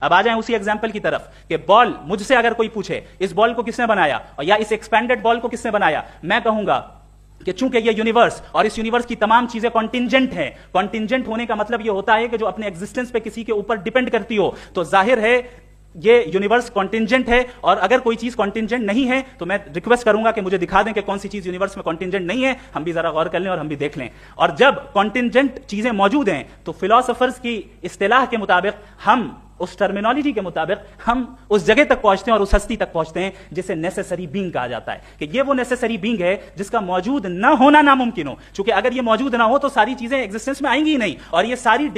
अब आ जाएं उसी एग्जाम्पल की तरफ कि बॉल, मुझसे अगर कोई पूछे इस बॉल को किसने बनाया और या इस एक्सपेंडेड बॉल को किसने बनाया, मैं कहूंगा कि चूंकि ये यूनिवर्स और इस यूनिवर्स की तमाम चीजें कॉन्टिंजेंट हैं। कॉन्टिंजेंट होने का मतलब ये होता है कि जो अपने एग्जिस्टेंस पे किसी के ऊपर डिपेंड करती हो, तो जाहिर है ये यूनिवर्स कॉन्टिंजेंट है। और अगर कोई चीज कॉन्टिंजेंट नहीं है तो मैं रिक्वेस्ट करूंगा कि मुझे दिखा दें कि कौन सी चीज यूनिवर्स में कॉन्टिंजेंट नहीं है, हम भी जरा गौर कर लें और हम भी देख लें। और जब कॉन्टिंजेंट चीजें मौजूद हैं तो फिलोसोफर्स की इस्तिलाह के मुताबिक, हम उस टर्मिनोलॉजी के मुताबिक हम उस जगह तक पहुंचते हैं और उस हस्ती तक पहुंचते हैं जिसे नेसेसरी बीइंग कहा जाता है, कि ये वो नेसेसरी बीइंग है जिसका मौजूद ना होना नामुमकिन हो। क्योंकि अगर ये मौजूद ना हो तो सारी चीजें एग्जिस्टेंस में आएंगी ही नहीं, और ये सारी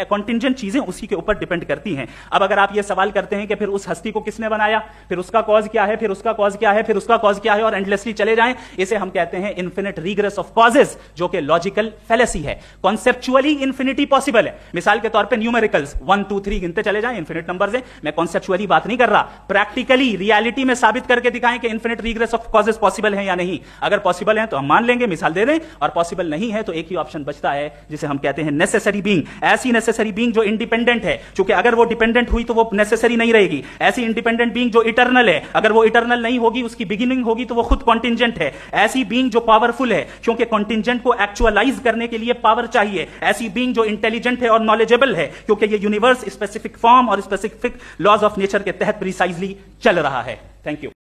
कॉन्टिंजेंट चीजें उसी के ऊपर डिपेंड करती हैं। अब अगर आप ये सवाल करते हैं कि फिर उस हस्ती को किसने बनाया, फिर उसका कॉज क्या है, फिर उसका कॉज क्या है, फिर उसका कॉज क्या है, और एंडलेसली चले जाएं, इसे हम कहते हैं इन्फिनिट रिग्रेस ऑफ कॉजेस, जो कि लॉजिकल फेलेसी है। कॉन्सेप्चुअली इंफिनिटी पॉसिबल है। मिसाल के तौर पर न्यूमेरिकल्स 1 2 3 गिनते चले जाएं, इंफिनिट नंबर्स हैं। मैं कॉन्सेप्चुअली बात नहीं कर रहा, प्रैक्टिकली रियलिटी में साबित करके दिखाएं कि infinite regress of causes possible है या नहीं। अगर पॉसिबल है तो हम मान लेंगे, मिसाल दे दें, और पॉसिबल नहीं है तो एक ही ऑप्शन बचता है जिसे हम कहते हैं नेसेसरी बीइंग। ऐसी नेसेसरी बीइंग जो इंडिपेंडेंट है, क्योंकि अगर वो डिपेंडेंट हुई तो वो नेसेसरी नहीं रहेगी। ऐसी इंडिपेंडेंट बीइंग जो इटर्नल है, अगर वो इटर्नल नहीं होगी, उसकी बिगिनिंग होगी, तो वो खुद कॉन्टिंजेंट है। ऐसी बीइंग जो पावरफुल है, क्योंकि कॉन्टिंजेंट को एक्चुअलाइज करने के लिए पावर चाहिए। ऐसी बीइंग जो इंटेलिजेंट है और नॉलेजेबल है, क्योंकि ये यूनिवर्स स्पेसिफिक फॉर्म और स्पेसिफिक लॉज ऑफ नेचर के तहत प्रिसाइजली चल रहा है। Thank you.